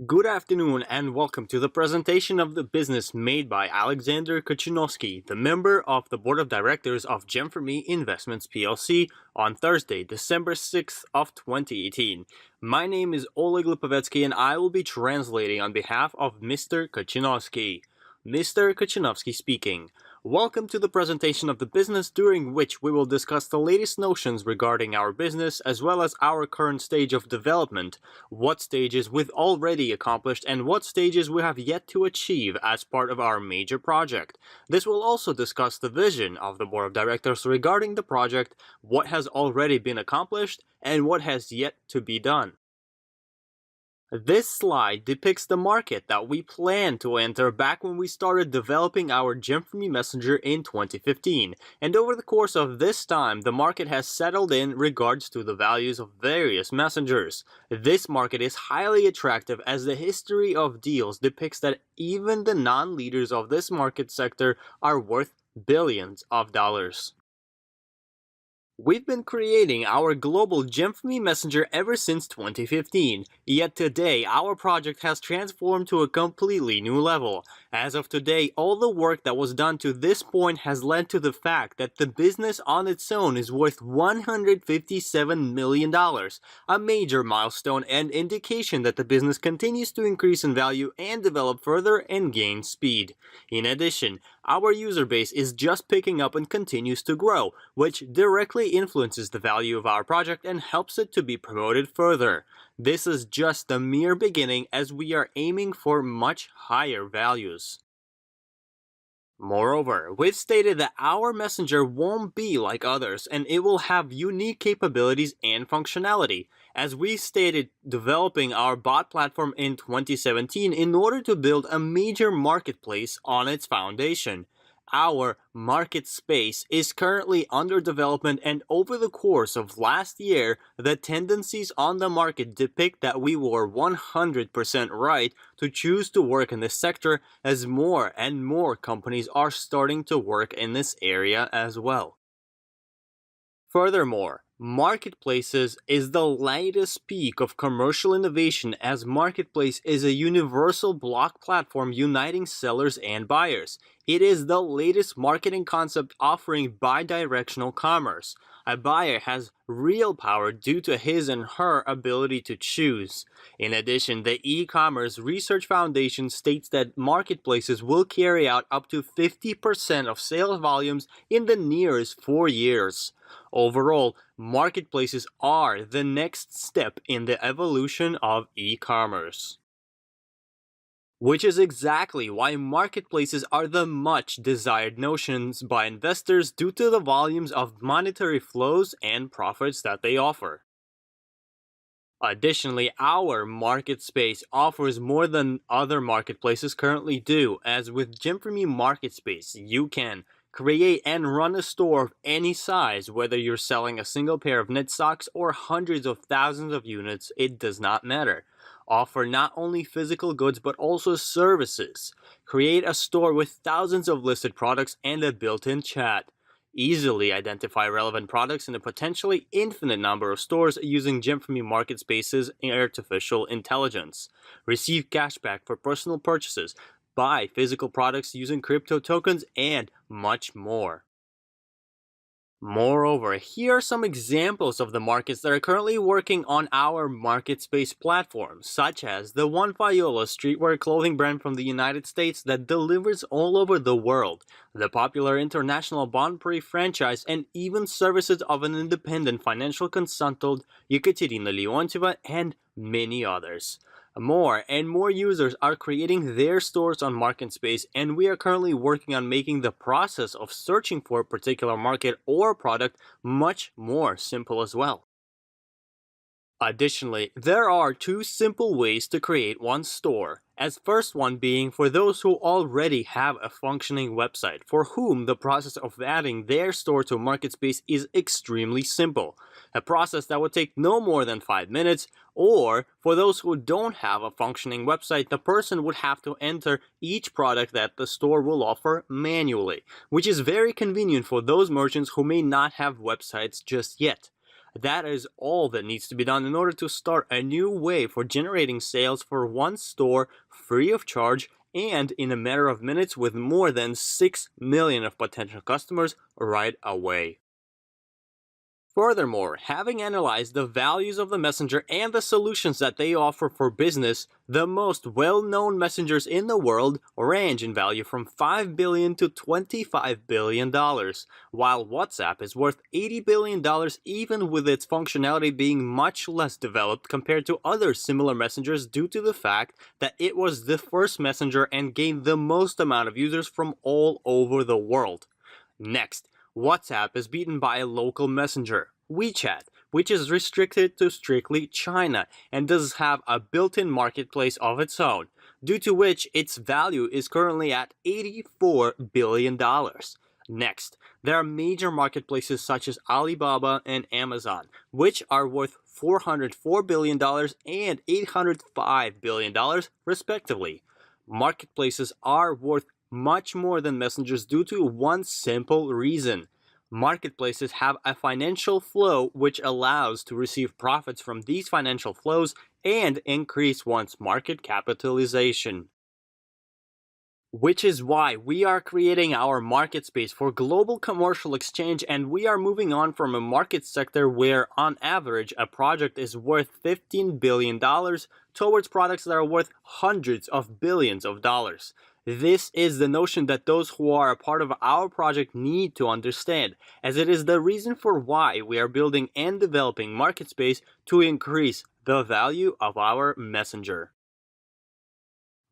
Good afternoon and welcome to the presentation of the business made by Alexander Kachinovsky, the member of the board of directors of Gem4me Investments plc on Thursday, December 6th of 2018. My name is Oleg Lipovetsky and I will be translating on behalf of Mr. Kachinovsky. Mr. Kachinovsky speaking. Welcome to the presentation of the business, during which we will discuss the latest notions regarding our business as well as our current stage of development, what stages we've already accomplished and what stages we have yet to achieve as part of our major project. This will also discuss the vision of the board of directors regarding the project, what has already been accomplished, and what has yet to be done. This slide depicts the market that we planned to enter back when we started developing our Gem4me messenger in 2015, and over the course of this time, the market has settled in regards to the values of various messengers. This market is highly attractive as the history of deals depicts that even the non-leaders of this market sector are worth billions of dollars. We've been creating our global Gem4me messenger ever since 2015, yet today our project has transformed to a completely new level. As of today, all the work that was done to this point has led to the fact that the business on its own is worth $157 million, a major milestone and indication that the business continues to increase in value and develop further and gain speed. In addition, our user base is just picking up and continues to grow, which directly influences the value of our project and helps it to be promoted further. This is just the mere beginning as we are aiming for much higher values. Moreover, we've stated that our messenger won't be like others and it will have unique capabilities and functionality. As we stated, developing our bot platform in 2017 in order to build a major marketplace on its foundation. Our market space is currently under development, and over the course of last year, the tendencies on the market depict that we were 100% right to choose to work in this sector, as more and more companies are starting to work in this area as well. Furthermore, marketplaces is the latest peak of commercial innovation, as marketplace is a universal block platform uniting sellers and buyers. It is the latest marketing concept offering bidirectional commerce. A buyer has real power due to his and her ability to choose. In addition, the e-commerce research foundation states that marketplaces will carry out up to 50% of sales volumes in the nearest 4 years. Overall, marketplaces are the next step in the evolution of e-commerce. Which is exactly why marketplaces are the much desired notions by investors due to the volumes of monetary flows and profits that they offer. Additionally, our market space offers more than other marketplaces currently do, as with Gem4me Market Space, you can create and run a store of any size, whether you're selling a single pair of knit socks or hundreds of thousands of units, it does not matter. Offer not only physical goods but also services. Create a store with thousands of listed products and a built-in chat. Easily identify relevant products in a potentially infinite number of stores using Gem4me Market Space's artificial intelligence. Receive cashback for personal purchases. Buy physical products using crypto tokens, and much more. Moreover, here are some examples of the markets that are currently working on our market space platform, such as the One Viola streetwear clothing brand from the United States that delivers all over the world, the popular international Bon Prix franchise, and even services of an independent financial consultant, Ekaterina Leontieva, and many others. More and more users are creating their stores on MarketSpace, and we are currently working on making the process of searching for a particular market or product much more simple as well. Additionally, there are two simple ways to create one store, as first one being for those who already have a functioning website, for whom the process of adding their store to MarketSpace is extremely simple, a process that would take no more than 5 minutes, or for those who don't have a functioning website, the person would have to enter each product that the store will offer manually, which is very convenient for those merchants who may not have websites just yet. That is all that needs to be done in order to start a new way for generating sales for one store free of charge and in a matter of minutes with more than 6 million of potential customers right away. Furthermore, having analyzed the values of the messenger and the solutions that they offer for business, the most well-known messengers in the world range in value from $5 billion to $25 billion, while WhatsApp is worth $80 billion even with its functionality being much less developed compared to other similar messengers due to the fact that it was the first messenger and gained the most amount of users from all over the world. Next, WhatsApp is beaten by a local messenger, WeChat, which is restricted to strictly China and does have a built-in marketplace of its own, due to which its value is currently at $84 billion. Next, there are major marketplaces such as Alibaba and Amazon, which are worth $404 billion and $805 billion, respectively. Marketplaces are worth much more than messengers due to one simple reason. Marketplaces have a financial flow which allows to receive profits from these financial flows and increase one's market capitalization. Which is why we are creating our market space for global commercial exchange, and we are moving on from a market sector where on average a project is worth $15 billion towards products that are worth hundreds of billions of dollars. This is the notion that those who are a part of our project need to understand, as it is the reason for why we are building and developing market space to increase the value of our messenger.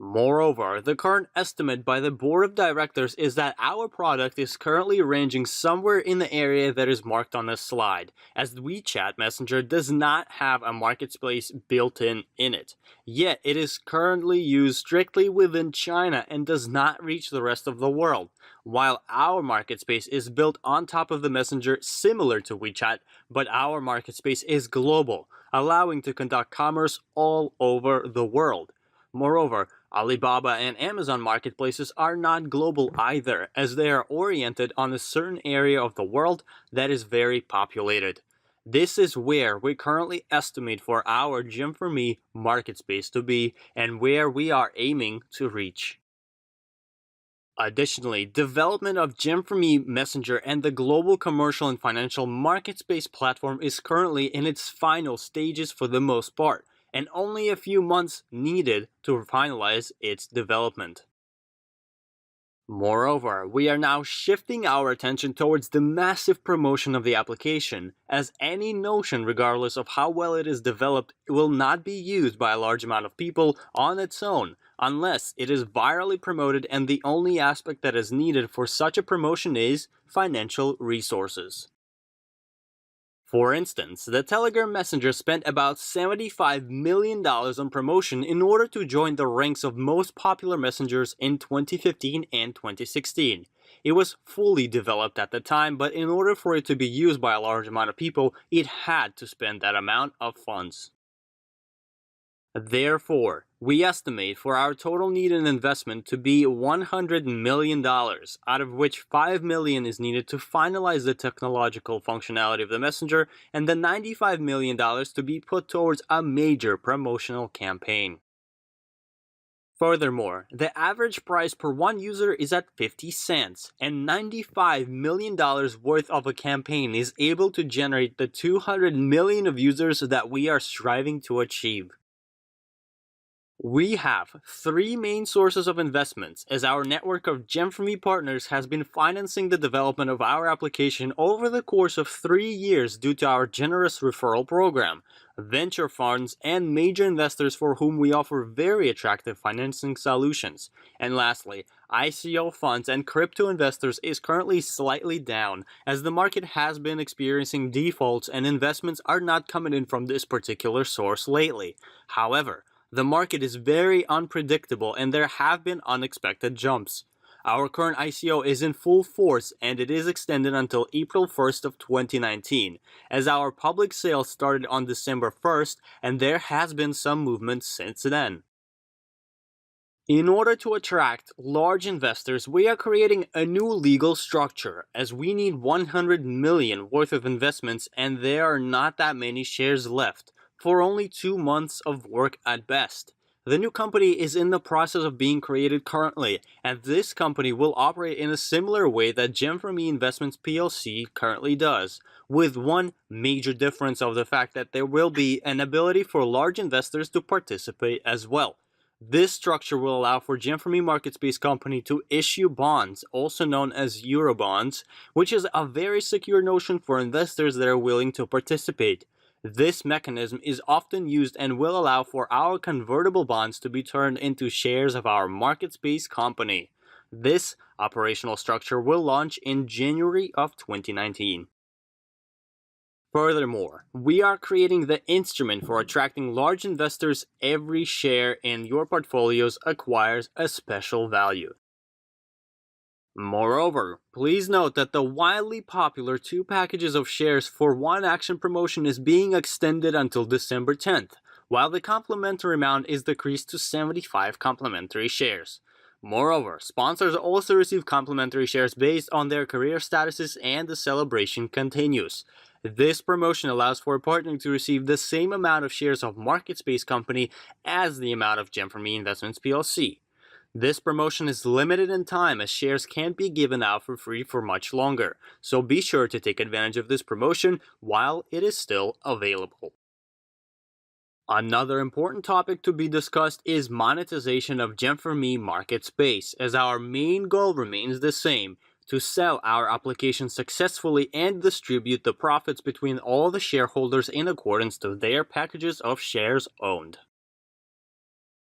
Moreover, the current estimate by the board of directors is that our product is currently ranging somewhere in the area that is marked on this slide, as the WeChat Messenger does not have a marketplace built in it. Yet, it is currently used strictly within China and does not reach the rest of the world, while our market space is built on top of the Messenger similar to WeChat, but our market space is global, allowing to conduct commerce all over the world. Moreover, Alibaba and Amazon marketplaces are not global either, as they are oriented on a certain area of the world that is very populated. This is where we currently estimate for our Gem4me market space to be and where we are aiming to reach. Additionally, development of Gem4me Messenger and the global commercial and financial market space platform is currently in its final stages for the most part, and only a few months needed to finalize its development. Moreover, we are now shifting our attention towards the massive promotion of the application, as any notion, regardless of how well it is developed, will not be used by a large amount of people on its own, unless it is virally promoted, and the only aspect that is needed for such a promotion is financial resources. For instance, the Telegram Messenger spent about $75 million on promotion in order to join the ranks of most popular messengers in 2015 and 2016. It was fully developed at the time, but in order for it to be used by a large amount of people, it had to spend that amount of funds. Therefore, we estimate for our total need in investment to be $100 million, out of which $5 million is needed to finalize the technological functionality of the messenger, and the $95 million to be put towards a major promotional campaign. Furthermore, the average price per one user is at 50 cents, and $95 million worth of a campaign is able to generate the 200 million of users that we are striving to achieve. We have three main sources of investments, as our network of Gem4me partners has been financing the development of our application over the course of 3 years due to our generous referral program, venture funds, and major investors for whom we offer very attractive financing solutions. And lastly, ICO funds and crypto investors is currently slightly down, as the market has been experiencing defaults and investments are not coming in from this particular source lately. However, the market is very unpredictable and there have been unexpected jumps. Our current ICO is in full force and it is extended until April 1st of 2019, as our public sale started on December 1st and there has been some movement since then. In order to attract large investors, we are creating a new legal structure as we need 100 million worth of investments and there are not that many shares left for only 2 months of work at best. The new company is in the process of being created currently, and this company will operate in a similar way that Gem4me Investments PLC currently does, with one major difference of the fact that there will be an ability for large investors to participate as well. This structure will allow for Gem4me market-based company to issue bonds, also known as Eurobonds, which is a very secure notion for investors that are willing to participate. This mechanism is often used and will allow for our convertible bonds to be turned into shares of our market-based company. This operational structure will launch in January of 2019. Furthermore, we are creating the instrument for attracting large investors. Every share in your portfolios acquires a special value. Moreover, please note that the wildly popular 2 packages of shares for 1 action promotion is being extended until December 10th, while the complimentary amount is decreased to 75 complimentary shares. Moreover, sponsors also receive complimentary shares based on their career statuses and the celebration continues. This promotion allows for a partner to receive the same amount of shares of market-based company as the amount of Gem4me Investments PLC. This promotion is limited in time as shares can't be given out for free for much longer, so be sure to take advantage of this promotion while it is still available. Another important topic to be discussed is monetization of Gem4me market space, as our main goal remains the same: to sell our application successfully and distribute the profits between all the shareholders in accordance to their packages of shares owned.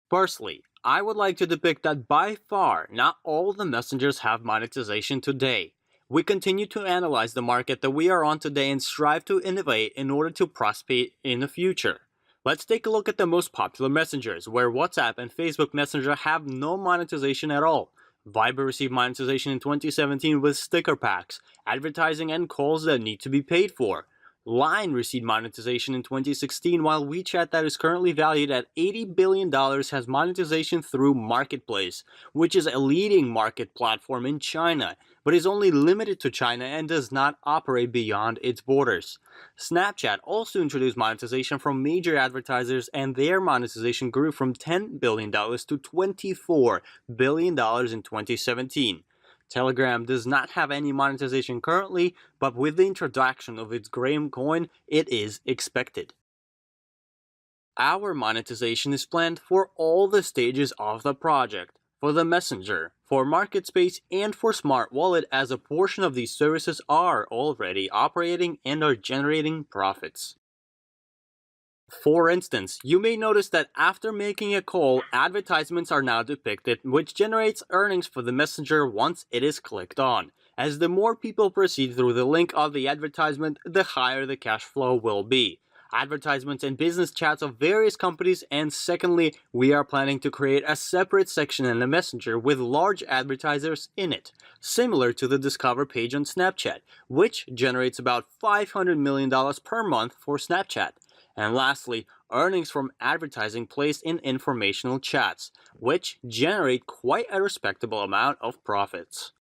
Firstly, I would like to depict that by far not all the messengers have monetization today. We continue to analyze the market that we are on today and strive to innovate in order to prosper in the future. Let's take a look at the most popular messengers, where WhatsApp and Facebook Messenger have no monetization at all. Viber received monetization in 2017 with sticker packs, advertising, and calls that need to be paid for. Line received monetization in 2016, while WeChat, that is currently valued at $80 billion, has monetization through Marketplace, which is a leading market platform in China, but is only limited to China and does not operate beyond its borders. Snapchat also introduced monetization from major advertisers, and their monetization grew from $10 billion to $24 billion in 2017. Telegram does not have any monetization currently, but with the introduction of its Graham coin, it is expected. Our monetization is planned for all the stages of the project, for the Messenger, for MarketSpace, and for Smart Wallet, as a portion of these services are already operating and are generating profits. For instance, you may notice that after making a call, advertisements are now depicted, which generates earnings for the messenger once it is clicked on. As the more people proceed through the link of the advertisement, the higher the cash flow will be. Advertisements and business chats of various companies, and secondly, we are planning to create a separate section in the messenger with large advertisers in it, similar to the Discover page on Snapchat, which generates about $500 million per month for Snapchat. And lastly, earnings from advertising placed in informational chats, which generate quite a respectable amount of profits.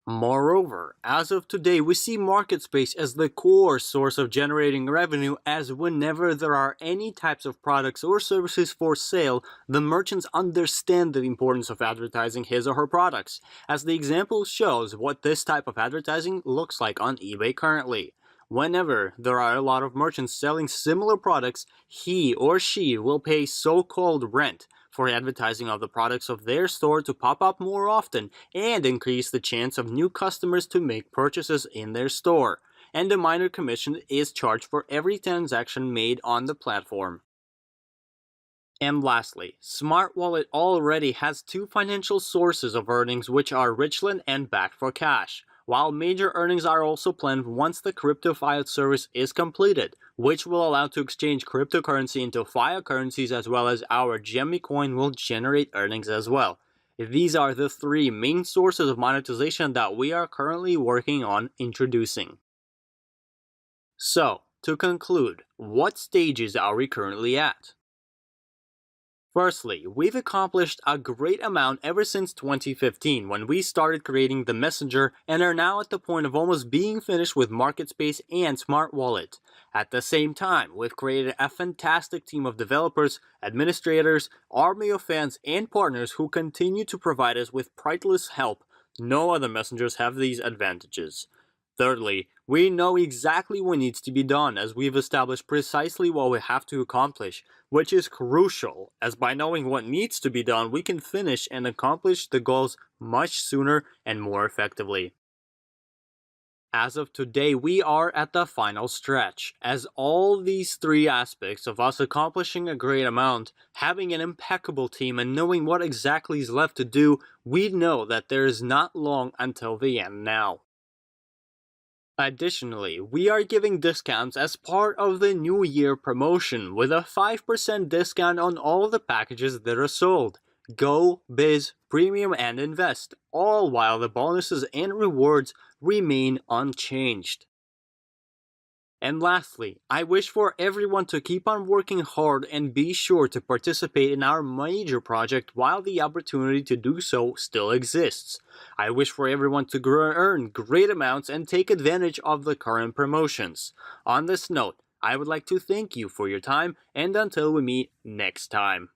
Moreover, as of today, we see MarketSpace as the core source of generating revenue, as whenever there are any types of products or services for sale, the merchants understand the importance of advertising his or her products, as the example shows what this type of advertising looks like on eBay currently. Whenever there are a lot of merchants selling similar products, he or she will pay so-called rent for advertising of the products of their store to pop up more often and increase the chance of new customers to make purchases in their store. And a minor commission is charged for every transaction made on the platform. And lastly, Smart Wallet already has 2 financial sources of earnings, which are Richland and Back for Cash, while major earnings are also planned once the crypto fiat service is completed, which will allow to exchange cryptocurrency into fiat currencies, as well as our Gem4me coin will generate earnings as well. These are the 3 main sources of monetization that we are currently working on introducing. So, to conclude, what stages are we currently at? Firstly, we've accomplished a great amount ever since 2015 when we started creating the Messenger and are now at the point of almost being finished with MarketSpace and Smart Wallet. At the same time, we've created a fantastic team of developers, administrators, army of fans, and partners who continue to provide us with priceless help. No other messengers have these advantages. Thirdly, we know exactly what needs to be done as we've established precisely what we have to accomplish, which is crucial, as by knowing what needs to be done, we can finish and accomplish the goals much sooner and more effectively. As of today, we are at the final stretch, as all these three aspects of us accomplishing a great amount, having an impeccable team, and knowing what exactly is left to do, we know that there is not long until the end now. Additionally, we are giving discounts as part of the New Year promotion with a 5% discount on all of the packages that are sold. Go, Biz, Premium, and Invest, all while the bonuses and rewards remain unchanged. And lastly, I wish for everyone to keep on working hard and be sure to participate in our major project while the opportunity to do so still exists. I wish for everyone to earn great amounts and take advantage of the current promotions. On this note, I would like to thank you for your time, and until we meet next time.